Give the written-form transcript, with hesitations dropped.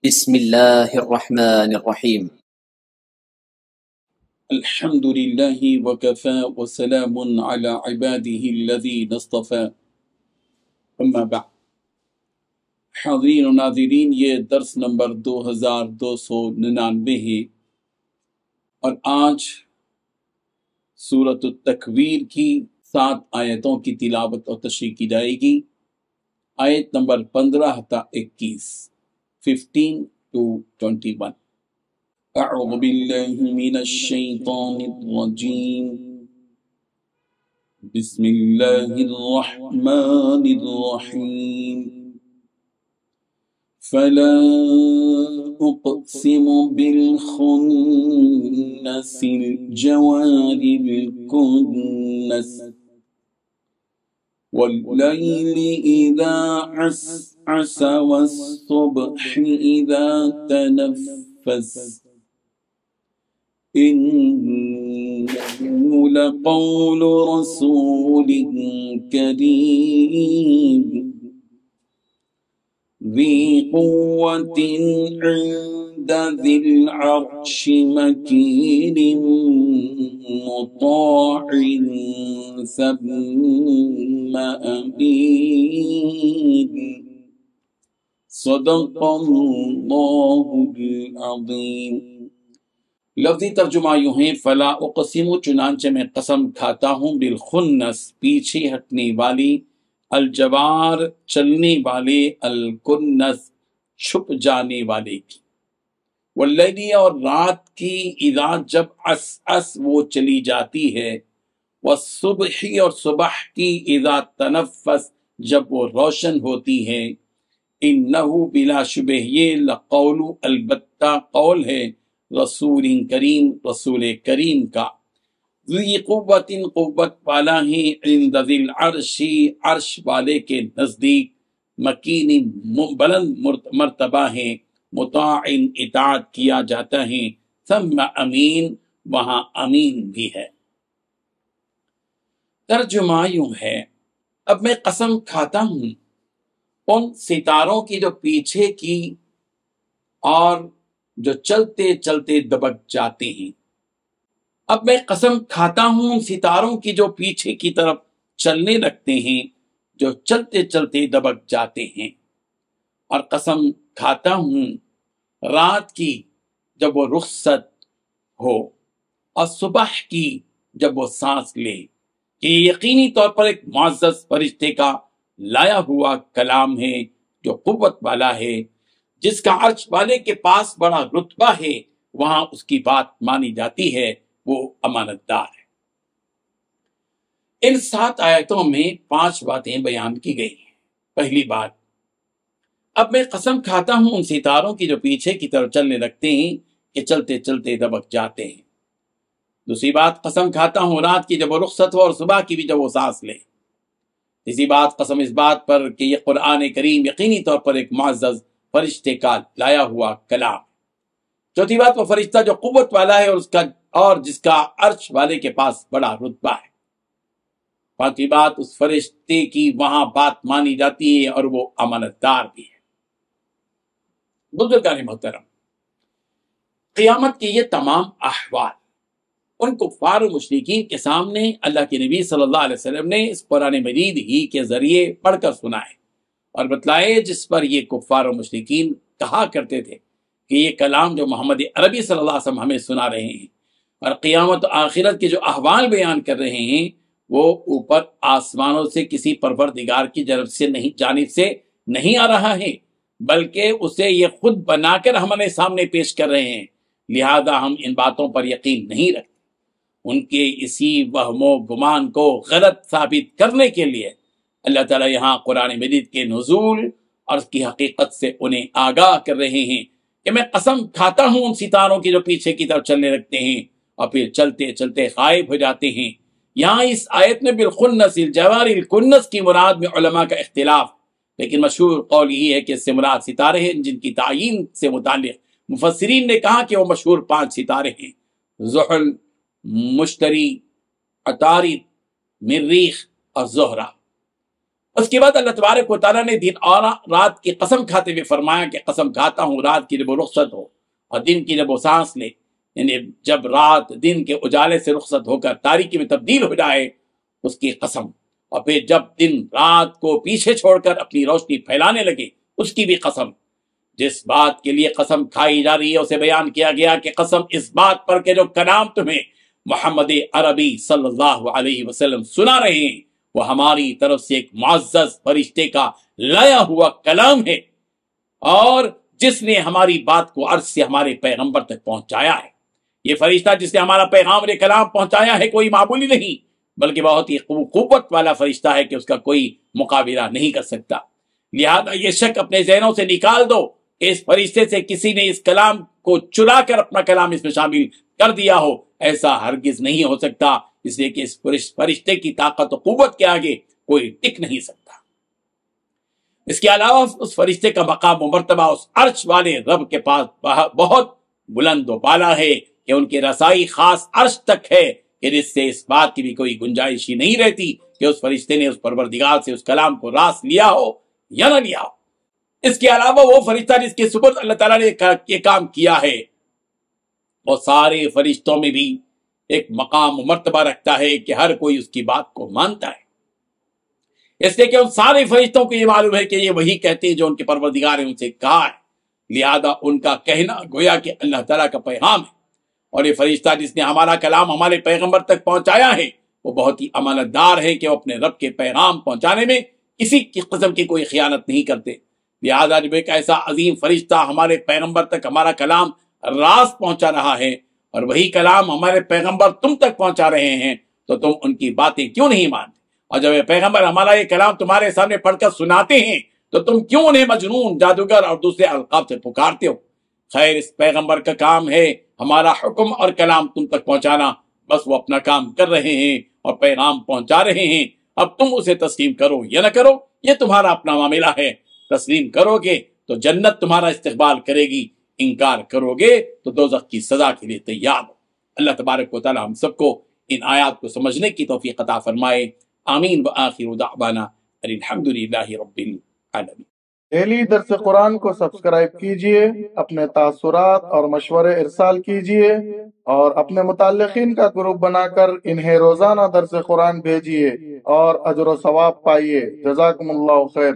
بسم الله الرحمن الرحيم. الحمد لله وكفى وسلام على عباده الذين اصطفى اما بعد. حاضرین و ناظرین، یہ درس نمبر 2299 ہے اور آج سورۃ التکویر کی 7 آیتوں کی تلاوت اور تشریح کی جائے گی۔ آیت نمبر 15 تا 21، 15 to 21۔ اعوذ باللہ من الشیطان الرجیم، بسم اللہ الرحمن الرحیم۔ فلا اقسم بالخنس الجوار الكنس واللیل اذا عسعس والصبح اذا تنفس إنه لقول رسول كريم ذي قوة عند ذي العرش مكين مطاع ثم أمين صدق الله العظيم۔ لفظی ترجمہ یوں ہے، فلا اقسم، چنانچہ میں قسم کھاتا ہوں، بالخنس، پیچھے ہٹنے والی، الجوار، چلنے والے، الکنس، چھپ جانے والے کی، واللیل، اور رات کی، اذا، جب، عسعس، وہ چلی جاتی ہے، والصبح، اور صبح کی، اذا تنفس، جب وہ روشن ہوتی ہے، انہو، بلا شبہ یہ، لقول، البتہ قول ہے، رسول کریم، رسول کریم کا، ذی قوت، قوت والا ہے، عند ذی العرش، عرش والے کے نزدیک، مکین، بلند مرتبہ ہے، مطاع، اطاعت کیا جاتا ہے، ثم امین، وہاں امین بھی ہے۔ ترجمہ یوں ہے، اب میں قسم کھاتا ہوں ان ستاروں کی جو پیچھے کی اور جو چلتے چلتے دبک جاتے ہیں۔ اب میں قسم کھاتا ہوں ان ستاروں کی جو پیچھے کی طرف چلنے لگتے ہیں، جو چلتے چلتے دبک جاتے ہیں، اور قسم کھاتا ہوں رات کی جب وہ رخصت ہو، اور صبح کی جب وہ سانس لے۔ یہ یقینی طور پر ایک معزز فرشتے کا لایا ہوا کلام ہے جو قوت والا ہے، جس کا عرش والے کے پاس بڑا رتبہ ہے، وہاں اس کی بات مانی جاتی ہے، وہ امانت دار ہے۔ ان 7 آیتوں میں 5 باتیں بیان کی گئی ہیں۔ پہلی بات، اب میں قسم کھاتا ہوں ان ستاروں کی جو پیچھے کی طرف چلنے لگتے ہیں کہ چلتے چلتے دبک جاتے ہیں۔ دوسری بات، قسم کھاتا ہوں رات کی جب وہ رخصت ہو، اور صبح کی بھی جب وہ سانس لے۔ تیسری بات، قسم اس بات پر کہ یہ قرآن کریم یقینی طور پر ایک معزز فرشتے کا لایا ہوا کلام۔ چوتھی بات، وہ فرشتہ جو قوت والا ہے اور جس کا عرش والے کے پاس بڑا رتبہ ہے۔ پانچویں بات، اس فرشتے کی وہاں بات مانی جاتی ہے اور وہ امانت دار بھی ہے۔ بزرگان محترم، قیامت کے یہ تمام احوال ان کفار و مشرکین کے سامنے اللہ کے نبی صلی اللہ علیہ وسلم نے اس قرآن مجید ہی کے ذریعے پڑھ کر سنائے اور بتلائے، جس پر یہ کفار و مشرکین کہا کرتے تھے کہ یہ کلام جو محمد عربی صلی اللہ علیہ وسلم ہمیں سنا رہے ہیں اور قیامت و آخرت کے جو احوال بیان کر رہے ہیں، وہ اوپر آسمانوں سے کسی پروردگار کی جانب سے نہیں آ رہا ہے، بلکہ اسے یہ خود بنا کر ہمارے سامنے پیش کر رہے ہیں۔ لہذا ہم ان باتوں پر یقین نہیں رکھتے۔ ان کے اسی وہم و گمان کو غلط ثابت کرنے کے لیے اللہ تعالیٰ یہاں قرآن مجید کے نزول اور اس کی حقیقت سے انہیں آگاہ کر رہے ہیں کہ میں قسم کھاتا ہوں ان ستاروں کی جو پیچھے کی طرف چلنے لگتے ہیں اور پھر چلتے چلتے غائب ہو جاتے ہیں۔ یہاں اس آیت میں بالخنس الجوار الکنس کی مراد میں علماء کا اختلاف، لیکن مشہور قول یہ ہے کہ اس سے مراد ستارے ہیں جن کی تعیین سے متعلق مفسرین نے کہا کہ وہ مشہور 5 ستارے ہیں: زحل، مشتری، عطارد، مریخ اور زہرہ۔ اس کے بعد اللہ تبارک و تعالیٰ نے دن اور رات کی قسم کھاتے ہوئے فرمایا کہ قسم کھاتا ہوں رات کی جب وہ رخصت ہو اور دن کی جب وہ سانس لے، یعنی جب رات دن کے اجالے سے رخصت ہو کر تاریکی میں تبدیل ہو جائے، اس کی قسم، اور پھر جب دن رات کو پیچھے چھوڑ کر اپنی روشنی پھیلانے لگے، اس کی بھی قسم۔ جس بات کے لیے قسم کھائی جا رہی ہے اسے بیان کیا گیا کہ قسم اس بات پر کہ جو کلام تمہیں محمد عربی صلی اللہ علیہ وسلم سنا رہے ہیں وہ ہماری طرف سے ایک معزز فرشتے کا لایا ہوا کلام ہے، اور جس نے ہماری بات کو عرض سے ہمارے پیغمبر تک پہنچایا ہے۔ یہ فرشتہ جس نے ہمارا پیغام اور کلام پہنچایا ہے کوئی معمولی نہیں، بلکہ بہت ہی قوت والا فرشتہ ہے کہ اس کا کوئی مقابلہ نہیں کر سکتا۔ لہذا یہ شک اپنے ذہنوں سے نکال دو کہ اس فرشتے سے کسی نے اس کلام کو چلا کر اپنا کلام اس میں شامل کر دیا ہو، ایسا ہرگز نہیں ہو سکتا، اس لیے کہ اس فرشتے کی طاقت و قوت کے آگے کوئی ٹک نہیں سکتا۔ اس کے علاوہ اس فرشتے کا مقام و مرتبہ اس عرش والے رب کے پاس بہت بلند و بالا ہے کہ ان کی رسائی خاص عرش تک ہے، کہ جس سے اس بات کی بھی کوئی گنجائش ہی نہیں رہتی کہ اس فرشتے نے اس پروردگار سے اس کلام کو راس لیا ہو یا نہ لیا ہو۔ اس کے علاوہ وہ فرشتہ جس کے سپرد اللہ تعالیٰ نے یہ کام کیا ہے، وہ سارے فرشتوں میں بھی ایک مقام و مرتبہ رکھتا ہے کہ ہر کوئی اس کی بات کو مانتا ہے، اس لیے کہ ان سارے فرشتوں کو یہ معلوم ہے کہ یہ وہی کہتے ہیں جو ان کے پروردگار نے ان سے کہا ہے، لہذا ان کا کہنا گویا کہ اللہ تعالیٰ کا پیغام ہے۔ اور یہ فرشتہ جس نے ہمارا کلام ہمارے پیغمبر تک پہنچایا ہے وہ بہت ہی امانت دار ہے کہ وہ اپنے رب کے پیغام پہنچانے میں کسی قسم کی کوئی خیانت نہیں کرتے۔ لہذا جب ایک ایسا عظیم فرشتہ ہمارے پیغمبر تک ہمارا کلام راست پہنچا رہا ہے اور وہی کلام ہمارے پیغمبر تم تک پہنچا رہے ہیں تو تم ان کی باتیں کیوں نہیں مانتے؟ اور جب یہ پیغمبر ہمارا یہ کلام تمہارے سامنے پڑھ کر سناتے ہیں تو تم کیوں انہیں مجنون، جادوگر اور دوسرے القاب سے پکارتے ہو؟ خیر، اس پیغمبر کا کام ہے ہمارا حکم اور کلام تم تک پہنچانا، بس وہ اپنا کام کر رہے ہیں اور پیغام پہنچا رہے ہیں۔ اب تم اسے تسلیم کرو یا نہ کرو یہ تمہارا اپنا معاملہ ہے۔ تسلیم کرو گے تو جنت تمہارا استقبال کرے گی، انکار کرو گے تو دوزخ کی سزا کے لیے تیار ہو۔ اللہ تبارک و تعالی ہم سب کو ان آیات کو سمجھنے کی توفیق عطا فرمائے۔ آمین وآخر دعوانا الحمدللہ رب العالمین۔ ڈیلی درس قرآن کو سبسکرائب کیجئے، اپنے تاثرات اور مشورے ارسال کیجئے اور اپنے متعلقین کا گروپ بنا کر انہیں روزانہ درس قرآن بھیجئے اور اجر و ثواب پائیے۔ جزاکم اللہ خیر۔